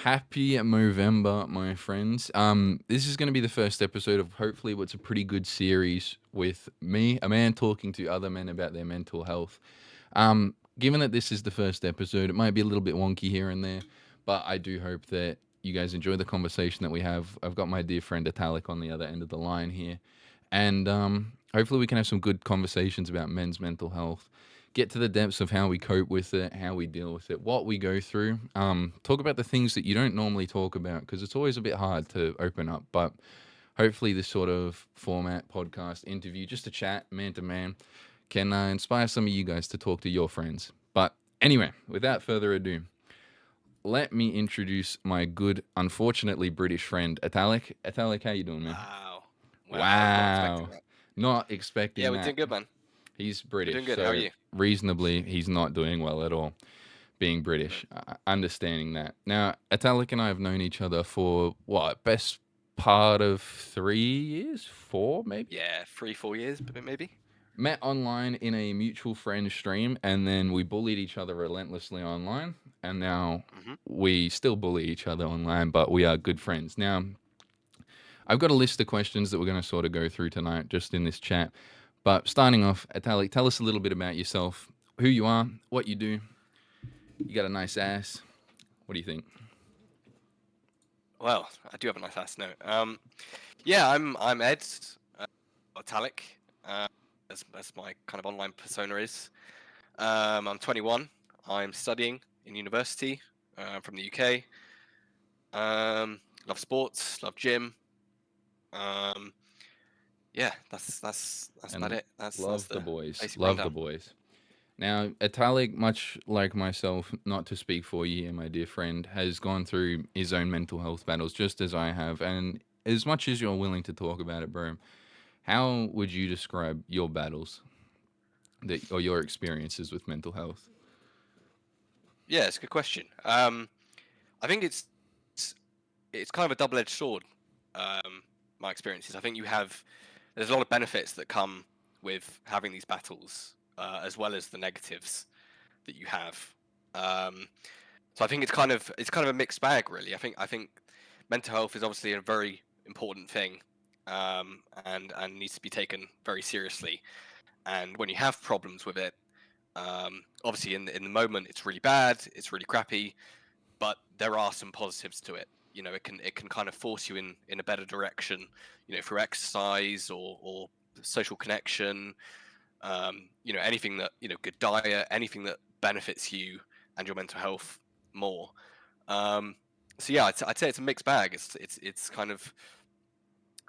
Happy Movember, my friends. This is going to be the first episode of hopefully what's a pretty good series with me, a man talking to other men about their mental health. Given that this is the first episode, it might be a little bit wonky here and there, but I do hope that you guys enjoy the conversation that we have. I've got my dear friend Etallic on the other end of the line here, and hopefully we can have some good conversations about men's mental health, get to the depths of how we cope with it, how we deal with it, what we go through. Talk about the things that you don't normally talk about because it's always a bit hard to open up. But hopefully, this sort of format, podcast, interview, just a chat, man to man, can inspire some of you guys to talk to your friends. But anyway, without further ado, let me introduce my good, unfortunately British friend, Etallic. Etallic, how you doing, man? Wow. Wow, I was not expecting Wow. that. Not Yeah, expecting we're that. doing good, man. He's We're doing British, good. How are so you? reasonably, he's not doing well at all being Mm. British. Understanding that. Now, Italic and I have known each other for what, best part of 3 years? Four, maybe? Yeah, 3, 4 years, maybe. Met online in a mutual friend stream, and then we bullied each other relentlessly online. And now Hmm. we still bully each other online, but we are good friends. Now, I've got a list of questions that we're going to sort of go through tonight just in this chat. But starting off, Italic, tell us a little bit about yourself, who you are, what you do. You got a nice ass. What do you think? Well, I do have a nice ass note. Yeah, I'm Ed, uh, Etallic, uh, as my kind of online persona is. I'm 21. I'm studying in university. From the UK. Love sports. Love gym. Um, yeah, that's about And it. That's love the the boys. basic Love the rundown. boys. Now, Italic, much like myself, not to speak for you here, my dear friend, has gone through his own mental health battles just as I have. And as much as you're willing to talk about it, bro, how would you describe your battles or your experiences with mental health? Yeah, it's a good question. I think it's it's kind of a double-edged sword. Um, my experiences. I think there's a lot of benefits that come with having these battles, as well as the negatives that you have. Um, so I think it's kind of a mixed bag, really. I think mental health is obviously a very important thing, and needs to be taken very seriously. And when you have problems with it, obviously in the moment it's really bad, it's really crappy, but there are some positives to it. It can kind of force you in a better direction, through exercise or social connection, anything that, good diet, anything that benefits you and your mental health more. um so yeah, I'd say it's a mixed bag. It's kind of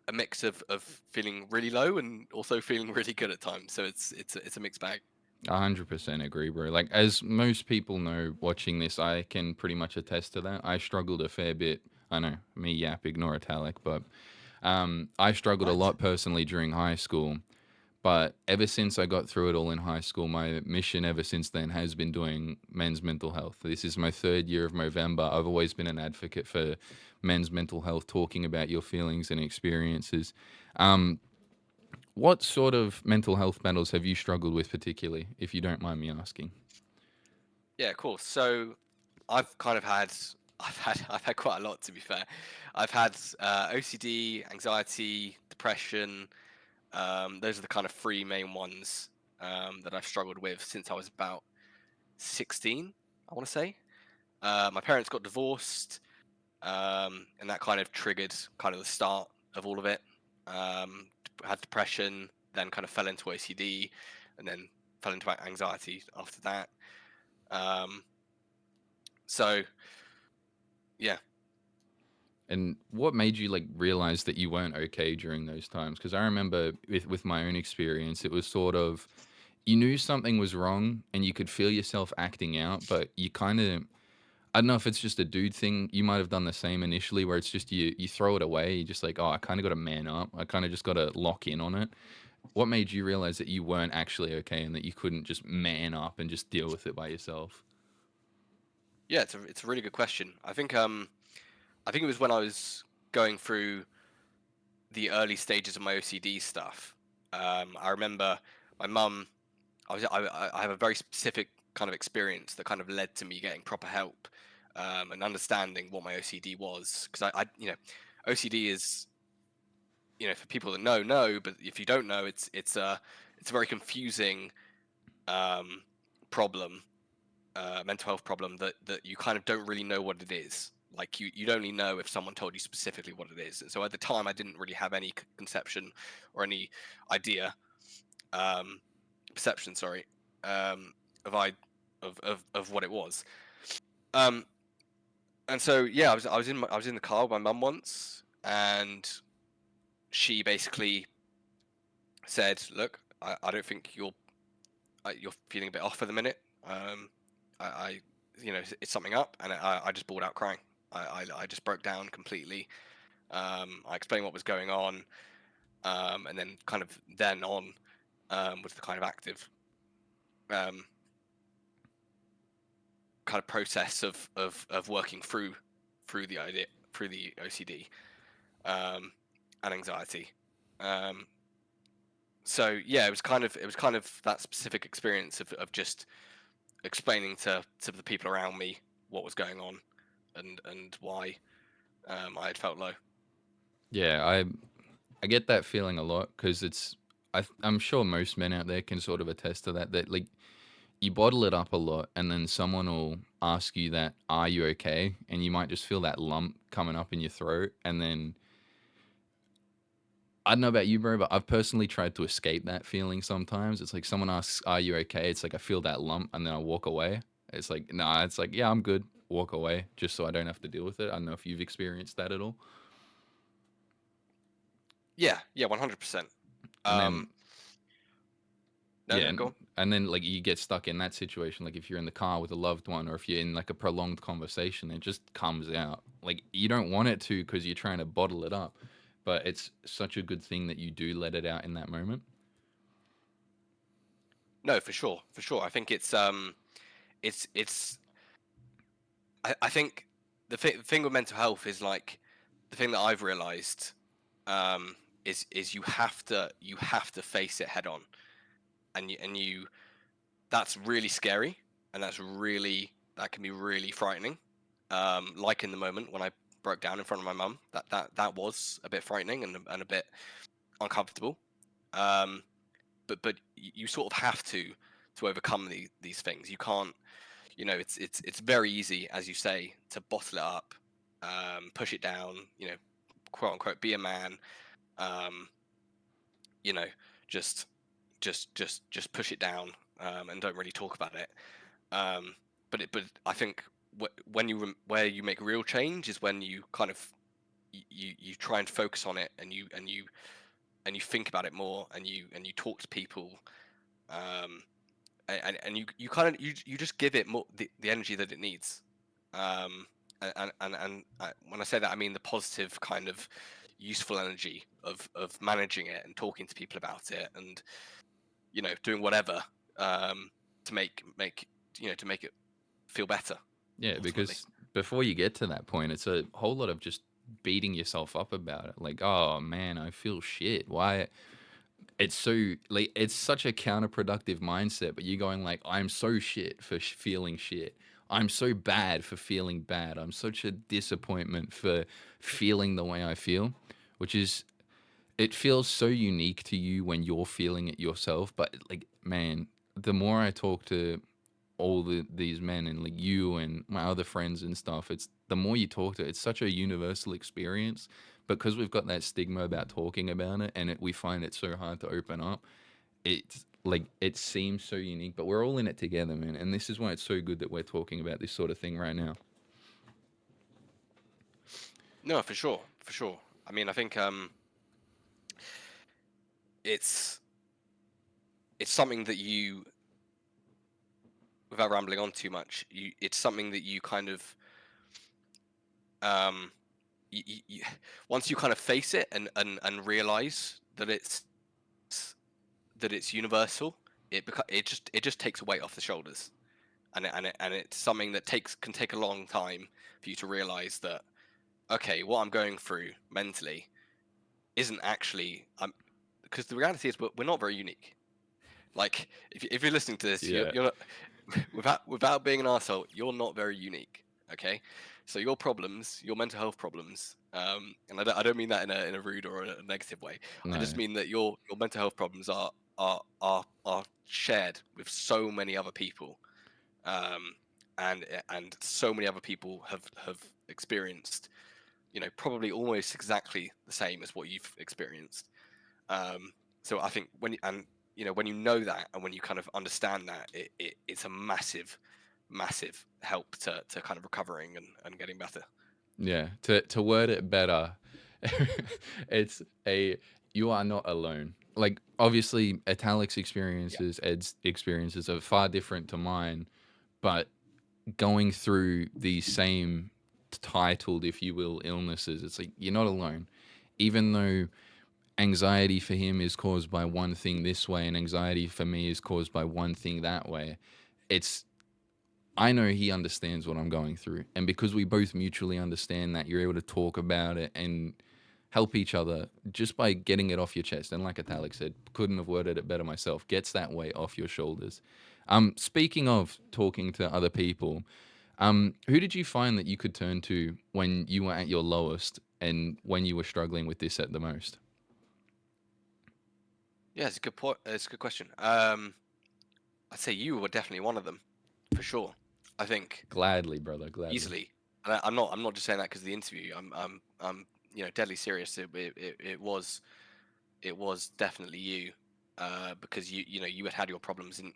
a mix of feeling really low and also feeling really good at times, so it's a mixed bag. 100% agree, bro. Like, as most people know watching this, I can pretty much attest to that. I struggled a fair bit. I know, me yap, ignore Italic, but I struggled a What? lot personally during high school. But ever since I got through it all in high school, my mission ever since then has been doing men's mental health. This is my third year of Movember. I've always been an advocate for men's mental health, talking about your feelings and experiences. Um, what sort of mental health battles have you struggled with, particularly, if you don't mind me asking? Yeah, of course. So I've kind of had I've had quite a lot, to be fair. I've had OCD, anxiety, depression. Those are the kind of three main ones that I've struggled with since I was about 16, I want to say. My parents got divorced, and that kind of triggered kind of the start of all of it. Had depression, then kind of fell into OCD, and then fell into anxiety after that. Um, so yeah. And what made you like realize that you weren't okay during those times? Because I remember with my own experience, it was sort of you knew something was wrong and you could feel yourself acting out, but you kind of I don't know if it's just a dude thing. You might have done the same initially, where it's just you throw it away. You're just like, oh, I kind of got to man up. I kind of just got to lock in on it. What made you realize that you weren't actually okay and that you couldn't just man up and just deal with it by yourself? Yeah, it's a really good question. I think it was when I was going through the early stages of my OCD stuff. I remember my mum. I have a very specific kind of experience that kind of led to me getting proper help and understanding what my OCD was, because OCD is, for people that know, but if you don't know, it's a very confusing problem, mental health problem that you kind of don't really know what it is. Like you'd only know if someone told you specifically what it is. And so at the time, I didn't really have any conception or any idea, um, perception, sorry, of what it was. Um, and so yeah, I was in the car with my mum once, and she basically said, "Look, I don't think you're feeling a bit off for the minute. I it's something up," and I just bawled out crying. I just broke down completely. I explained what was going on, and then kind of then on was the kind of active um, kind of process of working through the idea through the OCD um, and anxiety. Um, so yeah, it was kind of that specific experience of just explaining to the people around me what was going on and why I had felt low. Yeah, I get that feeling a lot because I'm sure most men out there can sort of attest to that. That like you bottle it up a lot, and then someone will ask you that, "Are you okay?" And you might just feel that lump coming up in your throat, and then I don't know about you, bro, but I've personally tried to escape that feeling sometimes. It's like someone asks, "Are you okay?" It's like I feel that lump and then I walk away. It's like, nah, it's like, yeah, I'm good. Walk away just so I don't have to deal with it. I don't know if you've experienced that at all. Yeah, 100%. And then, No, yeah, no, go on. and then like you get stuck in that situation. Like if you're in the car with a loved one or if you're in like a prolonged conversation, it just comes out. Like you don't want it to because you're trying to bottle it up. But it's such a good thing that you do let it out in that moment. No, for sure, for sure. I think it's I think the thing with mental health is like the thing that I've realized um, is you have to face it head on, and you that's really scary, and that can be really frightening. Like in the moment when I broke down in front of my mum, that was a bit frightening and a bit uncomfortable. Um, but you sort of have to overcome these things. You can't, it's very easy, as you say, to bottle it up, push it down, quote unquote, be a man, um, you know, just just push it down, and don't really talk about it. Um, but I think when where you make real change is when you kind of you try and focus on it, and you think about it more, and you talk to people, um, and you kind of you just give it more the energy that it needs. Um, and when I say that, I mean the positive kind of useful energy of managing it and talking to people about it, and doing whatever, um, to make to make it feel better Yeah, ultimately. because before you get to that point, it's a whole lot of just beating yourself up about it. Like, oh man, I feel shit. Why? It's so like it's such a counterproductive mindset. But you're going like, I'm so shit for feeling shit. I'm so bad for feeling bad. I'm such a disappointment for feeling the way I feel, which is it feels so unique to you when you're feeling it yourself. But like, man, the more I talk to these men and like you and my other friends and stuff, it's the more you talk to it, it's such a universal experience because we've got that stigma about talking about it and we find it so hard to open up. It's like it seems so unique, but we're all in it together, man, and this is why it's so good that we're talking about this sort of thing right now. No, for sure, for sure. I mean, I think it's it's something that you, without rambling on too much, it's something that you kind of um you once you kind of face it and realize that it's universal, it just takes a weight off the shoulders, and it's something that can take a long time for you to realize that, okay, what I'm going through mentally isn't actually, because the reality is we're not very unique. Like if you're listening to this, Yeah. you're not, without being an asshole, you're not very unique. Okay, so your problems, your mental health problems, and I don't mean that in a rude or a negative way. I just No. mean that your mental health problems are shared with so many other people, um, and so many other people have experienced, probably almost exactly the same as what you've experienced. Um, so I think when you know that, and when you kind of understand that, it's a massive help to kind of recovering and getting better. Yeah, to word it better, it's a you are not alone. Like obviously, Italic's Yeah. experiences, Ed's experiences are far different to mine, but going through these same titled, if you will, illnesses, it's like you're not alone. Even though anxiety for him is caused by one thing this way, and anxiety for me is caused by one thing that way, it's I know he understands what I'm going through. And because we both mutually understand that, you're able to talk about it and help each other just by getting it off your chest. And like Italic said, couldn't have worded it better myself, gets that weight off your shoulders. Speaking of talking to other people, who did you find that you could turn to when you were at your lowest and when you were struggling with this at the most? Yeah, it's a good point. It's a good question. I'd say you were definitely one of them, for sure. I think Gladly, brother, gladly. easily. And I'm not just saying that because of the interview. I'm deadly serious. It was definitely you, because you had your problems, and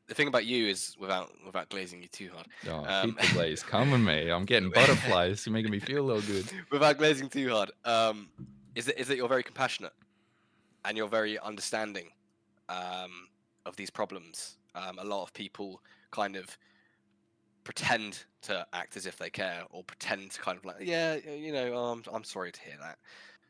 the thing about you is, without glazing you too hard, Oh, um, keep the glaze coming, me. I'm getting butterflies. You're making me feel a little good. without glazing too hard, is that you're very compassionate, and you're very understanding, um, of these problems. A lot of people kind of pretend to act as if they care, or pretend to kind of like, yeah, I'm sorry to hear that.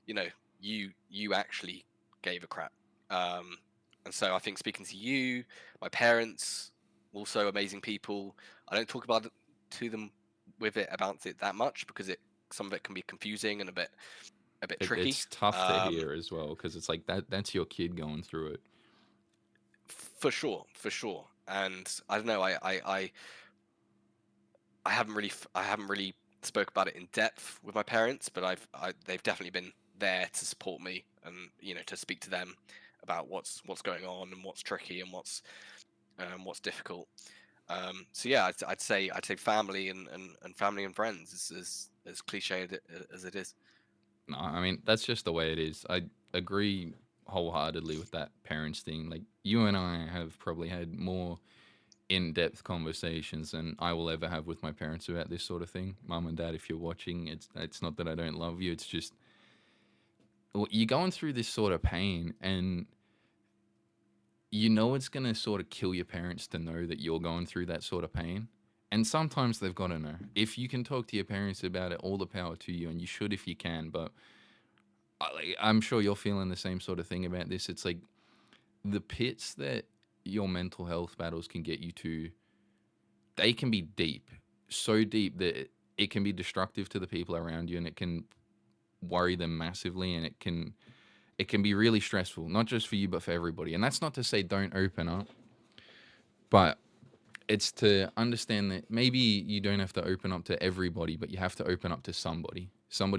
you know you actually gave a crap. um and so I think, speaking to you, my parents, also amazing people. I don't talk about it to them about it that much, because some of it can be confusing and a bit tricky. It's tough to um hear as well because it's like that's your kid going through it. for sure. And I don't know, I haven't really spoke about it in depth with my parents, but they've definitely been there to support me, and to speak to them about what's going on, and what's tricky, and what's difficult. So yeah, I'd say family, and family and friends, as cliched as it is. No, I mean that's just the way it is. I agree wholeheartedly with that parents thing. Like you and I have probably had more in-depth conversations than I will ever have with my parents about this sort of thing. Mum and dad, if you're watching, it's not that I don't love you. It's just you're going through this sort of pain, and you know it's going to sort of kill your parents to know that you're going through that sort of pain. And sometimes they've got to know. If you can talk to your parents about it, all the power to you, and you should if you can. But I'm sure you're feeling the same sort of thing about this. It's like the pits that your mental health battles can get you to, they can be deep, so deep that it can be destructive to the people around you, and it can worry them massively, and it can be really stressful, not just for you but for everybody. And that's not to say don't open up, but it's to understand that maybe you don't have to open up to everybody, but you have to open up to somebody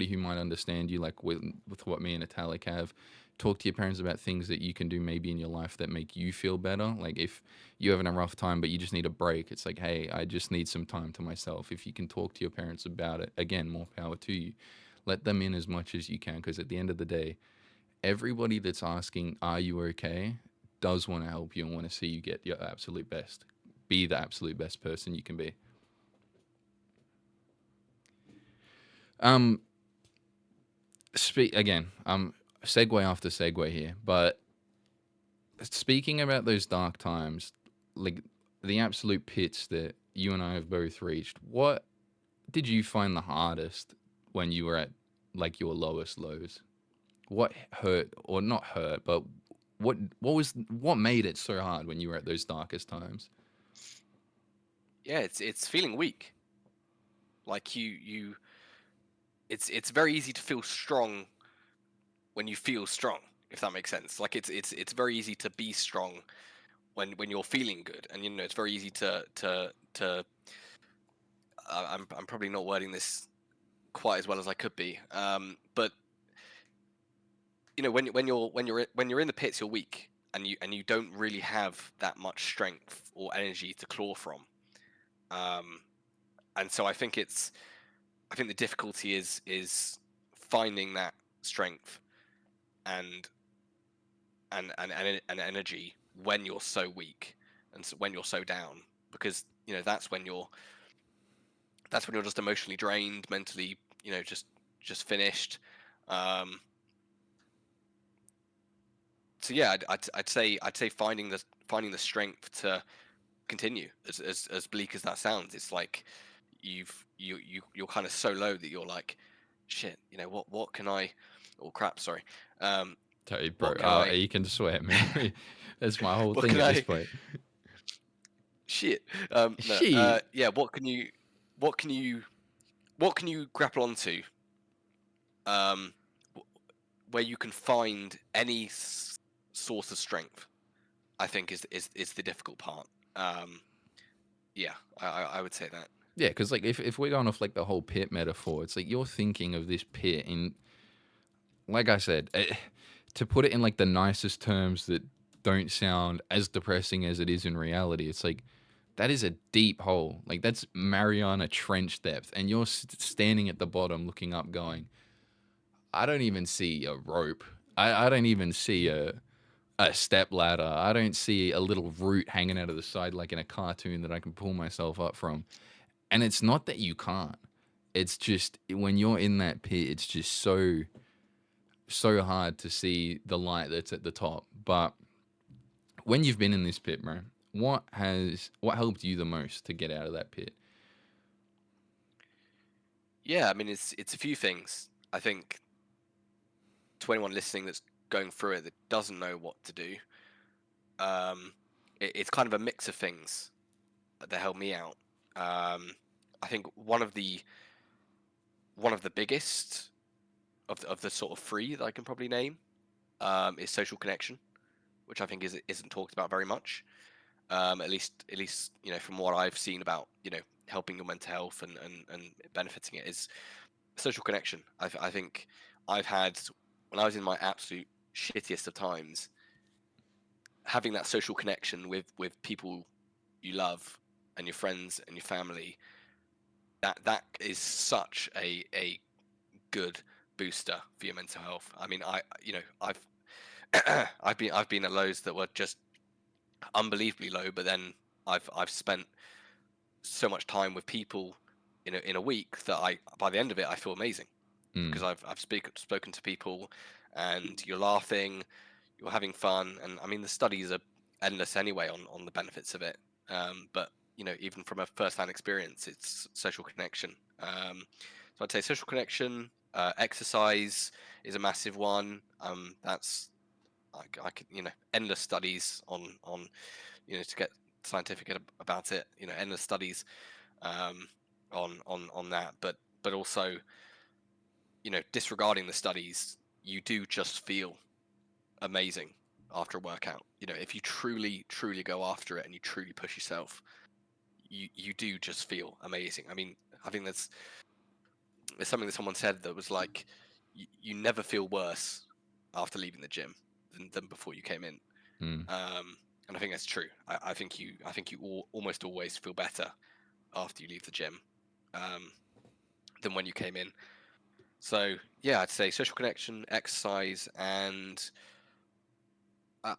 who might understand you, like with what me and Italic have. Talk to your parents about things that you can do maybe in your life that make you feel better. Like if you're having a rough time but you just need a break, it's like, hey, I just need some time to myself. If you can talk to your parents about it, again, more power to you. Let them in as much as you can, because at the end of the day, everybody that's asking, are you okay, does want to help you and want to see you get your absolute best. Be the absolute best person you can be. Um, speak again. Segue after segue here, but speaking about those dark times, like the absolute pits that you and I have both reached, what did you find the hardest when you were at like your lowest lows? What hurt, or not hurt, but what made it so hard when you were at those darkest times? Yeah, it's feeling weak. Like it's very easy to feel strong when you feel strong, if that makes sense. Like it's very easy to be strong when you're feeling good, and it's very easy to I'm probably not wording this quite as well as I could be. But when you're in the pits, you're weak, and you don't really have that much strength or energy to claw from. Um, and so I think the difficulty is finding that strength and and energy when you're so weak and when you're so down, because that's when you're just emotionally drained, mentally, just finished. Um, so yeah, I'd say finding the strength to continue, as bleak as that sounds. It's like you're kind of so low that you're like, shit, what can I, oh crap, sorry, um, Totally, bro. what can I, You can swear, man. That's my whole what thing can at this I, point. shit, no, Shit. yeah, what can you, what can you grapple onto, um, where you can find any source of strength, I think is the difficult part. Um, yeah, I would say that. Yeah, because like if we're going off like the whole pit metaphor, it's like you're thinking of this pit in, like I said, to put it in like the nicest terms that don't sound as depressing as it is in reality. It's like that is a deep hole. Like that's Mariana Trench depth, and you're standing at the bottom, looking up, going, I don't even see a rope. I don't even see a step ladder. I don't see a little root hanging out of the side like in a cartoon that I can pull myself up from. And it's not that you can't. It's just when you're in that pit, it's just so hard to see the light that's at the top. But when you've been in this pit, bro, what helped you the most to get out of that pit? Yeah, I mean, it's a few things. I think to anyone listening that's going through it that doesn't know what to do, um, it's kind of a mix of things that helped me out. Um, I think one of the biggest of the sort of three that I can probably name, is social connection, which I think isn't talked about very much. At least from what I've seen about helping your mental health and benefiting it, is social connection. I think I've had, when I was in my absolute shittiest of times, having that social connection with people you love and your friends and your family, that is such a good booster for your mental health. I mean, I've I've been at lows that were just unbelievably low, but then I've spent so much time with people in a week that I by the end of it I feel amazing, Mm, because I've spoken to people, and you're laughing, you're having fun, and I mean the studies are endless anyway on the benefits of it. But even from a first-hand experience, it's social connection. So I'd say social connection, exercise is a massive one. That's I could endless studies on to get scientific about it. Endless studies, um, on that, but also disregarding the studies, you do just feel amazing after a workout. If you truly go after it and you truly push yourself, you do just feel amazing. I mean, I think there's something that someone said that was like, you never feel worse after leaving the gym than before you came in. mm. And I think that's true. I think you almost always feel better after you leave the gym, um, than when you came in. So yeah, I'd say social connection, exercise, and uh,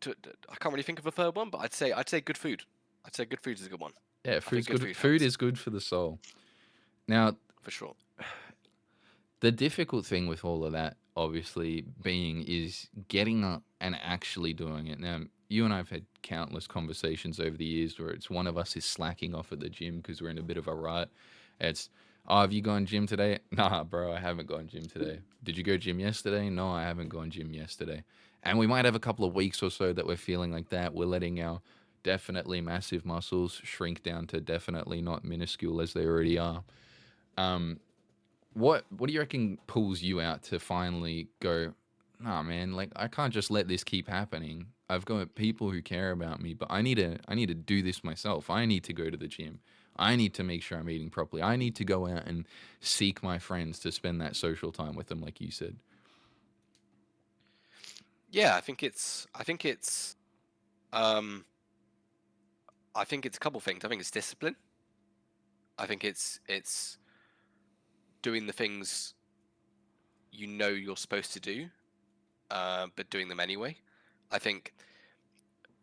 I can't really think of a third one, but I'd say good food. I'd say good food is a good one. Yeah, I think food's good good. food Food helps is good for the soul. Now, for sure. the difficult thing with all of that, obviously, being is getting up and actually doing it. Now, you and I have had countless conversations over the years where it's one of us is slacking off at the gym because we're in a bit of a rut. It's, oh, have you gone gym today? Nah, bro, I haven't gone gym today. Did you go gym yesterday? No, I haven't gone gym yesterday. And we might have a couple of weeks or so that we're feeling like that. We're letting our definitely massive muscles shrink down to definitely not minuscule as they already are. Um, what do you reckon pulls you out to finally go, nah man, like I can't just let this keep happening. I've got people who care about me, but I need to do this myself. I need to go to the gym. I need to make sure I'm eating properly. I need to go out and seek my friends to spend that social time with them, like you said. Yeah, um, I think it's a couple things. I think it's discipline. I think it's doing the things you know you're supposed to do, but doing them anyway. I think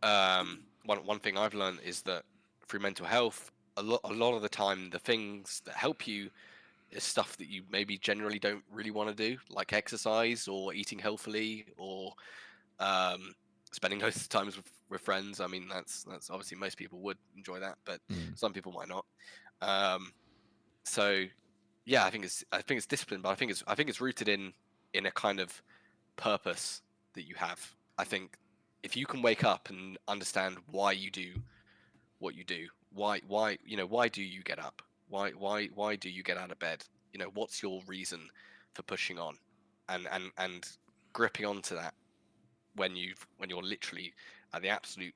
one thing I've learned is that through mental health, a lot of the time, the things that help you is stuff that you maybe generally don't really want to do, like exercise or eating healthily or um, spending loads of times with friends. I mean, that's obviously most people would enjoy that, but Mm, some people might not. Um, so yeah, I think it's discipline, but I think it's rooted in a kind of purpose that you have. I think if you can wake up and understand why you do what you do, why do you get up? Why do you get out of bed? What's your reason for pushing on, and gripping onto that when you're literally at the absolute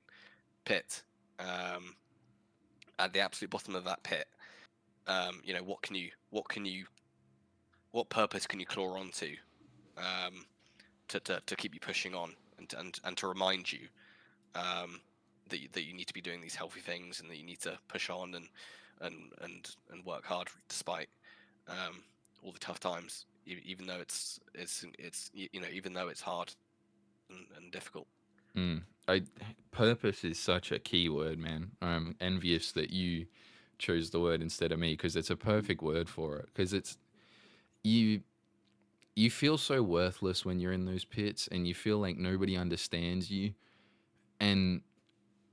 pit, um, at the absolute bottom of that pit. What purpose can you claw onto, um, to keep you pushing on, and to remind you, um, that you need to be doing these healthy things, and that you need to push on and work hard despite, um, all the tough times, even though even though it's hard and difficult. mm. I Purpose is such a key word, man. I'm envious that you chose the word instead of me because it's a perfect word for it. Because it's you you feel so worthless when you're in those pits, and you feel like nobody understands you. And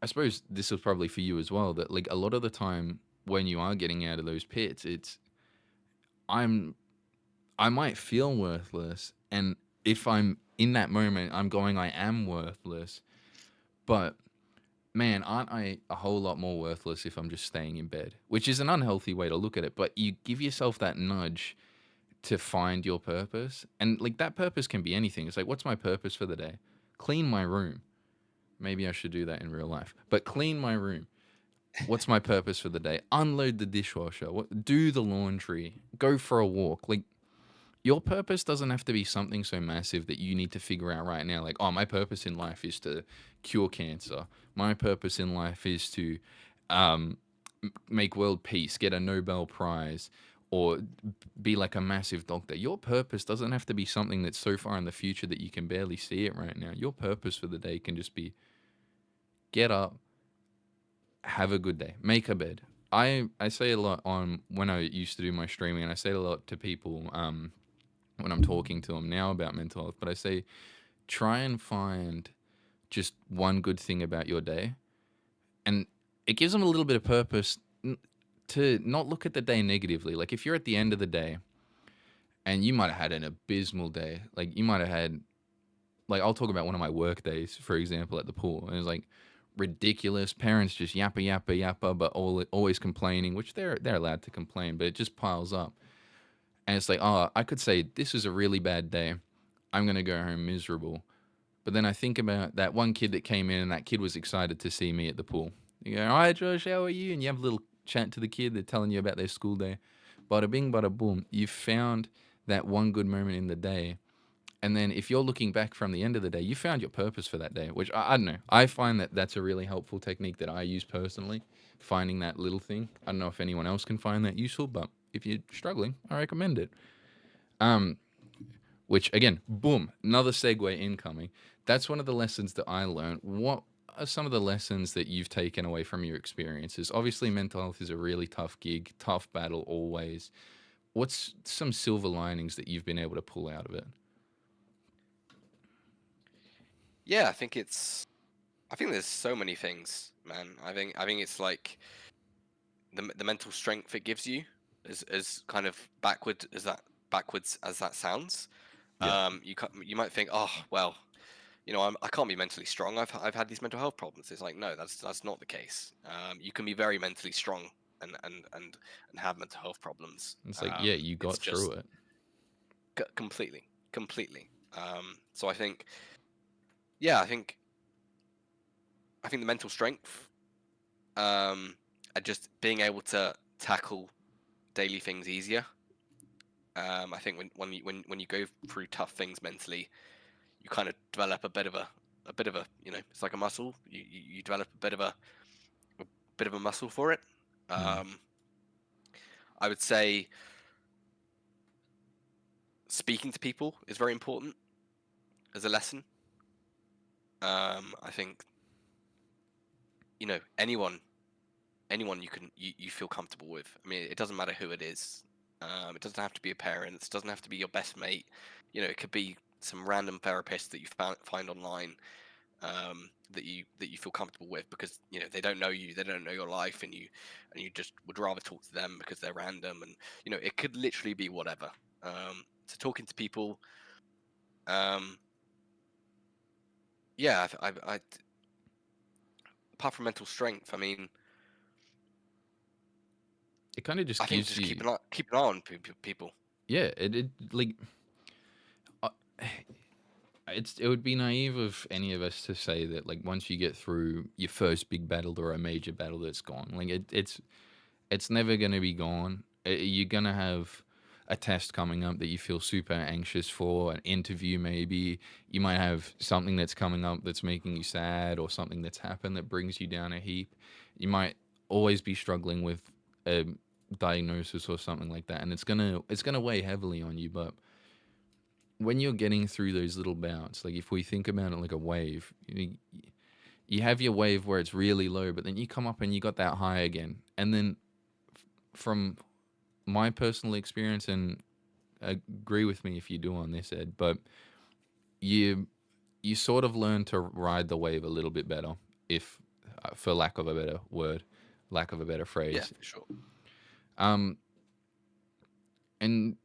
I suppose this was probably for you as well. That like a lot of the time when you are getting out of those pits, it's I'm I might feel worthless, and if I'm in that moment, I'm going, I am worthless. But man, aren't I a whole lot more worthless if I'm just staying in bed? Which is an unhealthy way to look at it, but you give yourself that nudge to find your purpose. And like that purpose can be anything. It's like, what's my purpose for the day? Clean my room. Maybe I should do that in real life. But clean my room. What's my purpose for the day? Unload the dishwasher. Do the laundry. Go for a walk. Like your purpose doesn't have to be something so massive that you need to figure out right now. Like, oh, my purpose in life is to cure cancer. My purpose in life is to um, make world peace, get a Nobel Prize, or be like a massive doctor. Your purpose doesn't have to be something that's so far in the future that you can barely see it right now. Your purpose for the day can just be get up, have a good day, make a bed. I say a lot on when I used to do my streaming, and I say a lot to people when I'm talking to them now about mental health. But I say try and find just one good thing about your day, and it gives them a little bit of purpose to not look at the day negatively. Like if you're at the end of the day and you might have had an abysmal day, like you might have had, like I'll talk about one of my work days, for example, at the pool, and it's like ridiculous. Parents just yappa yappa yappa, but always complaining, which they're allowed to complain, but it just piles up. And it's like, oh, I could say this is a really bad day. I'm gonna go home miserable. But then I think about that one kid that came in, and that kid was excited to see me at the pool. You go, hi Josh, how are you? And you have a little chat to the kid. They're telling you about their school day. Bada bing, bada boom. You found that one good moment in the day. And then if you're looking back from the end of the day, you found your purpose for that day, which I don't know. I find that that's a really helpful technique that I use personally, finding that little thing. I don't know if anyone else can find that useful, but if you're struggling, I recommend it. Um, which again, boom, another segue incoming. That's one of the lessons that I learned. What are some of the lessons that you've taken away from your experiences? Obviously, mental health is a really tough gig, tough battle always. What's some silver linings that you've been able to pull out of it? Yeah, I think there's so many things, man. I think it's like the mental strength it gives you, as kind of backwards as that sounds. Yeah. You might think, oh well, I can't be mentally strong. I've had these mental health problems. It's like, no, that's not the case. You can be very mentally strong and have mental health problems. It's like, yeah, you It's got through just it. completely. So I think, yeah, I think the mental strength, um, and just being able to tackle daily things easier. I think when you go through tough things mentally, you kind of develop a bit of a it's like a muscle. You develop a bit of a muscle for it. Mm. Um, I would say speaking to people is very important as a lesson. I think anyone you feel comfortable with. I mean, it doesn't matter who it is. It doesn't have to be a parent. It doesn't have to be your best mate. It could be some random therapist that you find online, that you feel comfortable with, because they don't know you, they don't know your life, and you just would rather talk to them because they're random, and it could literally be whatever. So talking to people, um, yeah, apart from mental strength, I mean, It kind of just I think gives just keep you, an eye on people. yeah, it like, uh, it would be naive of any of us to say that like once you get through your first big battle or a major battle that's gone. Like it's never going to be gone. You're going to have a test coming up that you feel super anxious for, an interview maybe. You might have something that's coming up that's making you sad, or something that's happened that brings you down a heap. You might always be struggling with a diagnosis or something like that, and it's going to weigh heavily on you. But when you're getting through those little bouts, like if we think about it like a wave, you have your wave where it's really low, but then you come up and you got that high again. And then from my personal experience, and agree with me if you do on this, Ed, but you you sort of learn to ride the wave a little bit better, if for lack of a better word, lack of a better Yeah, phrase. for sure. Um, and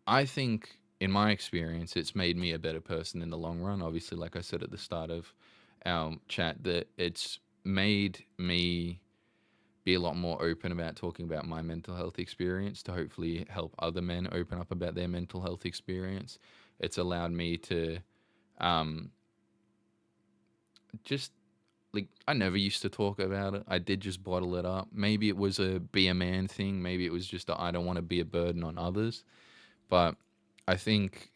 I think, in my experience, it's made me a better person in the long run. Obviously, like I said at the start of our chat, that it's made me be a lot more open about talking about my mental health experience to hopefully help other men open up about their mental health experience. It's allowed me to um, just like, I never used to talk about it. I did just bottle it up. Maybe it was a be a man thing. Maybe it was just I don't want to be a burden on others. But I think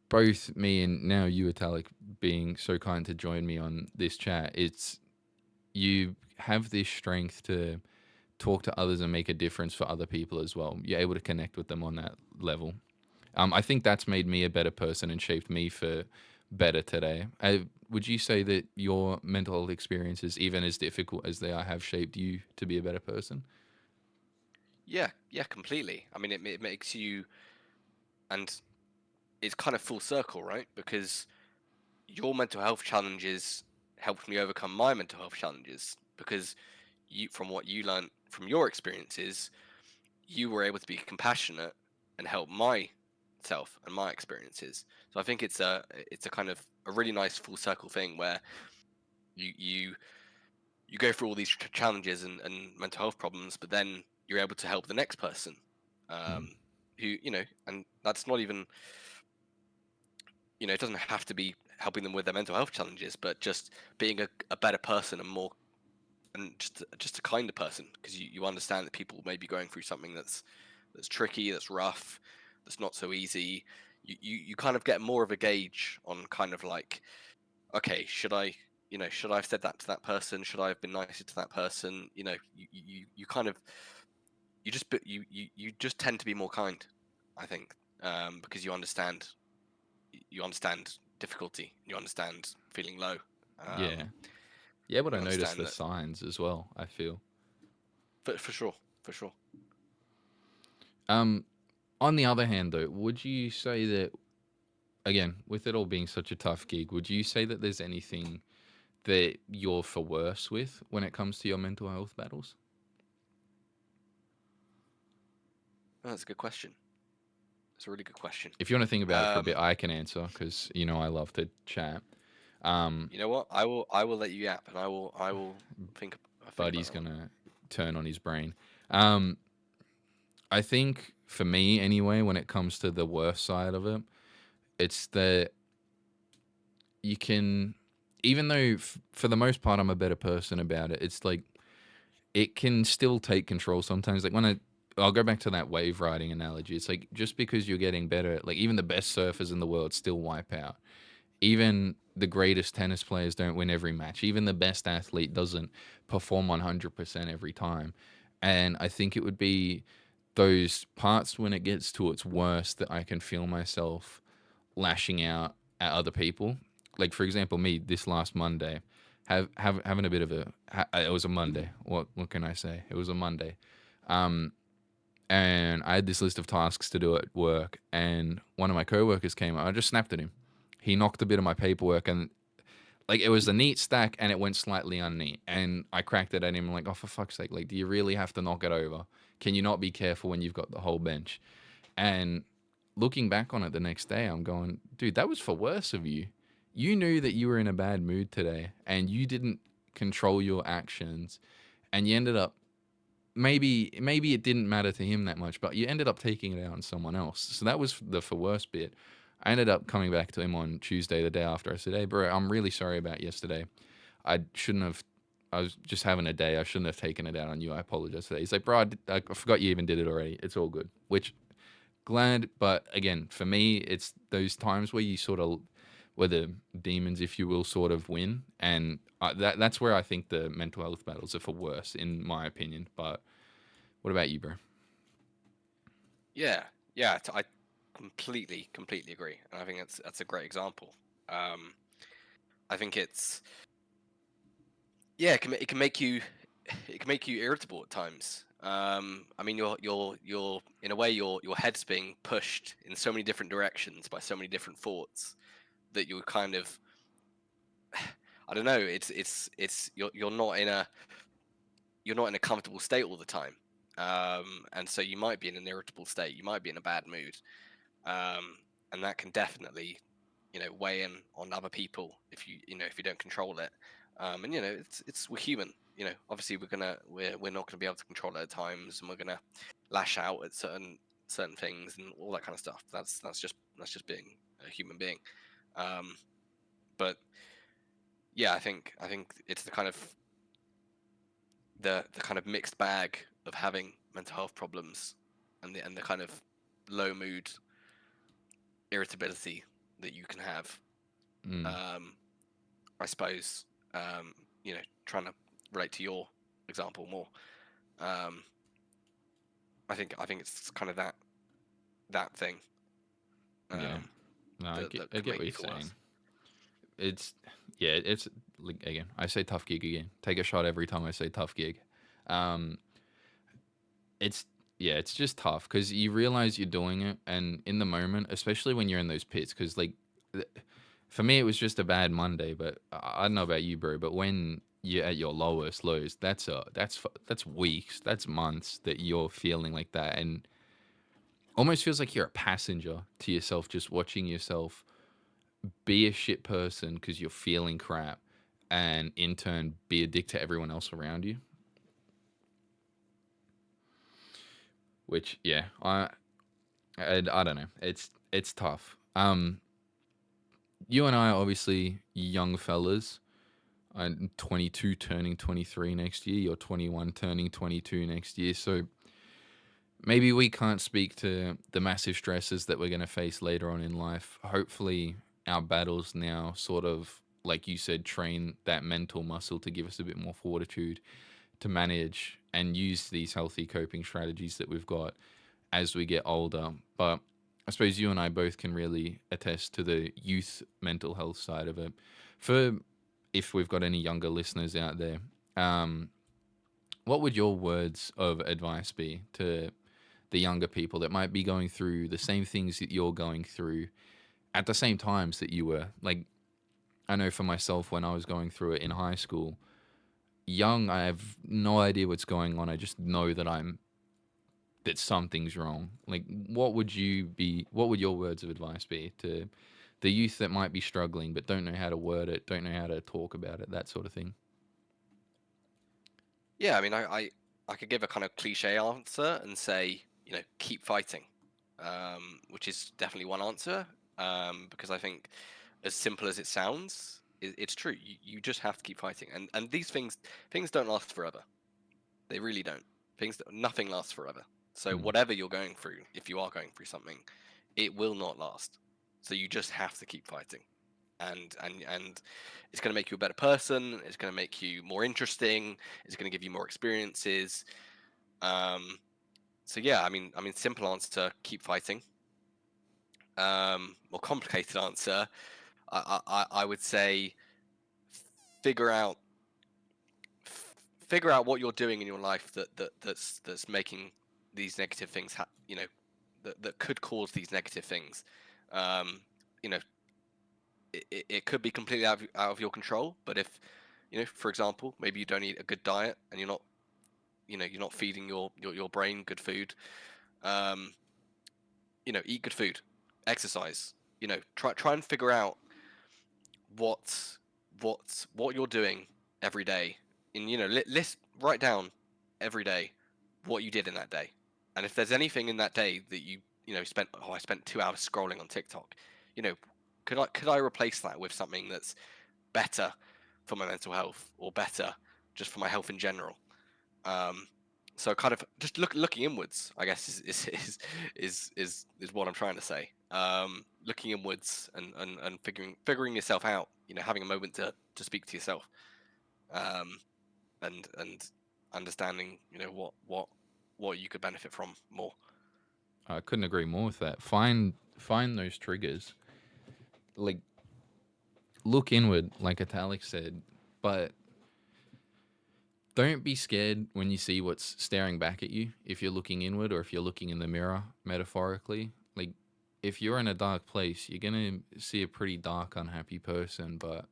both me and now you, Etallic, being so kind to join me on this chat, it's you have this strength to talk to others and make a difference for other people as well. You're able to connect with them on that level. I think that's made me a better person and shaped me for better today. Would you say that your mental health experiences, even as difficult as they are, have shaped you to be a better person? Yeah, yeah, completely. I mean, it makes you, and it's kind of full circle, right? Because your mental health challenges helped me overcome my mental health challenges, because from what you learned from your experiences, you were able to be compassionate and help myself and my experiences. So I think it's a kind of a really nice full circle thing, where you go through all these challenges and mental health problems, but then you're able to help the next person, Mm. um, who and that's not even, it doesn't have to be helping them with their mental health challenges, but just being a better person, and just a kinder person, because you understand that people may be going through something that's tricky, that's rough, that's not so easy. You kind of get more of a gauge on, kind of like, okay, should I have said that to that person? Should I have been nicer to that person? You kind of, you just tend to be more kind, I think, because you understand difficulty, you understand feeling low, Yeah. um, You're able you to notice understand the that, signs as well, I feel. for sure, for sure. Um, on the other hand, though, would you say that, again, with it all being such a tough gig, would you say that there's anything that you're for worse with when it comes to your mental health battles? Oh, that's a good question. It's a really good question. If you want to think about it for a bit, Um, I can answer because I love to chat. Um, you know what? I will let you yap, and I will think about Buddy's that one. gonna turn on his brain. Um, I think for me, anyway, when it comes to the worst side of it, it's that you can, even though for the most part I'm a better person about it. It's like it can still take control sometimes. Like when I'll go back to that wave riding analogy. It's like just because you're getting better, like even the best surfers in the world still wipe out. Even the greatest tennis players don't win every match. Even the best athlete doesn't perform 100% every time. And I think it would be those parts when it gets to its worst that I can feel myself lashing out at other people. Like for example, me this last Monday, having a bit of it was a Monday. What can I say? It was a Monday, and I had this list of tasks to do at work, and one of my coworkers came up. I just snapped at him. He knocked a bit of my paperwork, and like it was a neat stack, and it went slightly unneat, and I cracked it at him like, oh for fuck's sake, like do you really have to knock it over? Can you not be careful when you've got the whole bench? And looking back on it the next day, I'm going, dude, that was for worse of you. You knew that you were in a bad mood today and you didn't control your actions, and you ended up maybe it didn't matter to him that much, but you ended up taking it out on someone else. So that was the for worse bit. I ended up coming back to him on Tuesday, the day after. I said, hey, bro, I'm really sorry about yesterday. I shouldn't have. I was just having a day. I shouldn't have taken it out on you. I apologize for that. He's like, bro, I forgot you even did it already. It's all good. Which glad, but again, for me, it's those times where you sort of, where the demons, if you will, sort of win, and that's where I think the mental health battles are for worse, in my opinion. But what about you, bro? Yeah, yeah, I completely agree, and I think that's a great example. Um, I think it's yeah, it can make you it can make you irritable at times. I mean, you're in a way your head's being pushed in so many different directions by so many different thoughts that you're kind of I don't know. It's you're not in a comfortable state all the time, and so you might be in an irritable state. You might be in a bad mood, um, and that can definitely weigh in on other people if if you don't control it. And it's we're human. Obviously we're not gonna be able to control it at times, and we're gonna lash out at certain things and all that kind of stuff. That's just being a human being. Um, but yeah, I think it's the kind of mixed bag of having mental health problems and the kind of low mood irritability that you can have. Mm, Um, I suppose um, trying to relate to your example more. Um, I think it's kind of that thing yeah, um, no, that I can get make what you you're feel saying. worse. It's yeah, it's like again, I say tough gig again. Take a shot every time I say tough gig. Um, it's yeah, it's just tough because you realize you're doing it, and in the moment, especially when you're in those pits, because like for me, it was just a bad Monday. But I don't know about you, bro. But when you're at your lowest lows, that's weeks, that's months that you're feeling like that, and almost feels like you're a passenger to yourself, just watching yourself be a shit person because you're feeling crap, and in turn be a dick to everyone else around you. Which yeah, I don't know. It's tough. You and I are obviously young fellas. I'm 22 turning 23 next year. You're 21 turning 22 next year. So maybe we can't speak to the massive stresses that we're going to face later on in life. Hopefully, our battles now sort of, like you said, train that mental muscle to give us a bit more fortitude to manage and use these healthy coping strategies that we've got as we get older. But I suppose you and I both can really attest to the youth mental health side of it. For if we've got any younger listeners out there, um, what would your words of advice be to the younger people that might be going through the same things that you're going through at the same times that you were? Like, I know for myself, when I was going through it in high school, young, I have no idea what's going on. I just know that something's wrong. Like, what would your words of advice be to the youth that might be struggling but don't know how to word it, don't know how to talk about it, that sort of thing? Yeah, I mean, I could give a kind of cliche answer and say keep fighting, which is definitely one answer. Because I think as simple as it sounds, it's true. You just have to keep fighting, and these things don't last forever. They really don't. Nothing lasts forever. So Mm. whatever you're going through, if you are going through something, it will not last. So you just have to keep fighting. And it's going to make you a better person. It's going to make you more interesting. It's going to give you more experiences. Um, so yeah, I mean, simple answer: keep fighting. More complicated answer: I would say figure out figure out what you're doing in your life that's making these negative things that could cause these negative things. um you know it could be completely out of your control, but if for example, maybe you don't eat a good diet and you're not feeding your brain good food. um Eat good food, exercise, try and figure out what what you're doing every day. And list write down every day what you did in that day. And if there's anything in that day that spent, oh, I spent 2 hours scrolling on TikTok, you know could I replace that with something that's better for my mental health, or better just for my health in general? um so kind of just looking inwards, I guess, is what I'm trying to say. Looking inwards and figuring yourself out, having a moment to speak to yourself. um and understanding what you could benefit from more. I couldn't agree more with that. Find those triggers. Like, look inward, like Etallic said, but don't be scared when you see what's staring back at you. If you're looking inward, or if you're looking in the mirror, metaphorically, like, if you're in a dark place, you're gonna see a pretty dark, unhappy person. But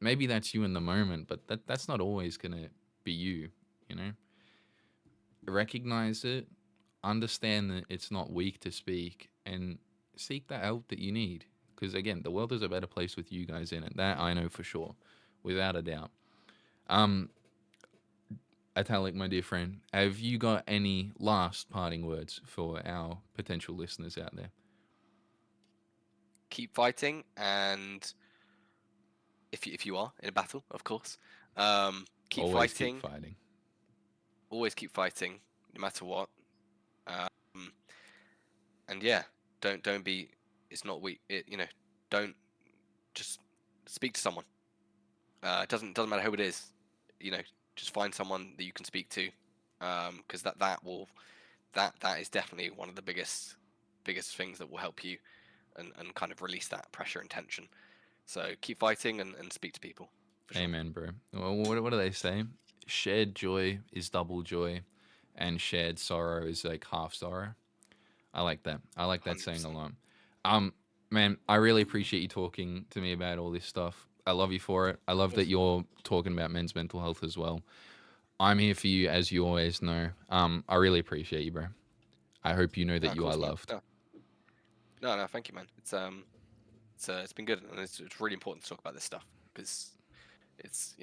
maybe that's you in the moment, but that's not always gonna be you. You know, recognize it, understand that it's not weak to speak, and seek that help that you need. Because again, the world is a better place with you guys in it. That I know for sure, without a doubt. Um, Italic, my dear friend, have you got any last parting words for our potential listeners out there? Keep fighting, and if you are in a battle, of course, keep Always keep fighting. fighting. Always keep fighting, no matter what. um and yeah, don't be it's not weak it you know don't just speak to someone. It doesn't matter who it is. you know just find someone that you can speak to, because that is definitely one of the biggest things that will help you, and kind of release that pressure and tension. So keep fighting, and speak to people, for sure. Amen, bro. Well, what do they say? Shared joy is double joy, and shared sorrow is like half sorrow. I like that. I like that saying a 100%. lot. Um, Man, I really appreciate you talking to me about all this stuff. I love you for it. I Of love that course. you're talking about men's mental health as well. I'm here for you, as you always know. I really appreciate you, bro. I hope you know No, that of you are course, man. loved. No, no, thank you, man. It's been good, and it's really important to talk about this stuff, because it's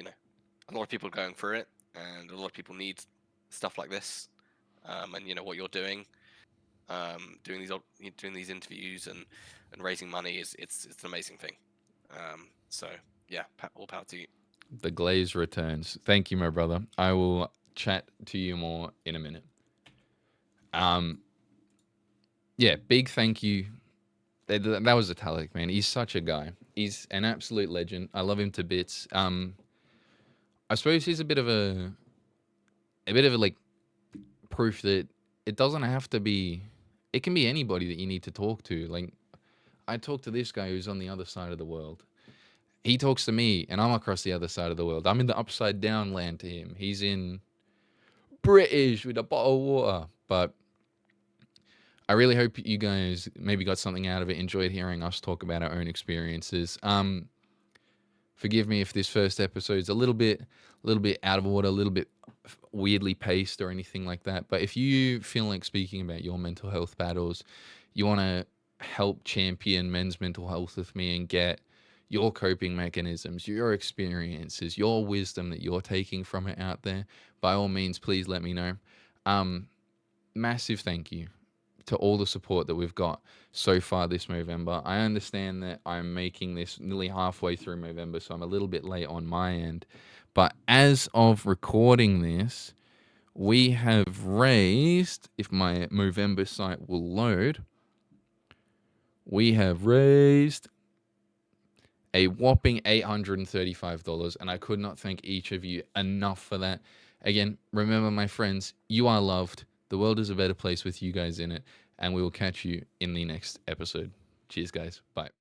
a lot of people are going through it, and a lot of people need stuff like this. And what you're doing, doing these interviews and raising money, it's an amazing thing. So yeah, all power to you. The glaze returns. Thank you, my brother. I will chat to you more in a minute. Um, yeah, big thank you. That was Italic, man. He's such a guy. He's an absolute legend. I love him to bits. I suppose he's a bit of a like proof that it doesn't have to be. It can be anybody that you need to talk to. Like, I talk to this guy who's on the other side of the world. He talks to me, and I'm across the other side of the world. I'm in the upside down land to him. He's in British with a bottle of water. But I really hope you guys maybe got something out of it, enjoyed hearing us talk about our own experiences. Forgive me if this first episode's a little bit out of order, a little bit weirdly paced or anything like that. But if you feel like speaking about your mental health battles, you want to help champion men's mental health with me and get your coping mechanisms, your experiences, your wisdom that you're taking from it out there, by all means, please let me know. Um, Massive thank you to all the support that we've got so far this Movember. I understand that I'm making this nearly halfway through Movember, so I'm a little bit late on my end. But as of recording this, we have raised, if my Movember site will load, we have raised a whopping $835, and I could not thank each of you enough for that. Again, remember, my friends, you are loved. The world is a better place with you guys in it, and we will catch you in the next episode. Cheers, guys. Bye.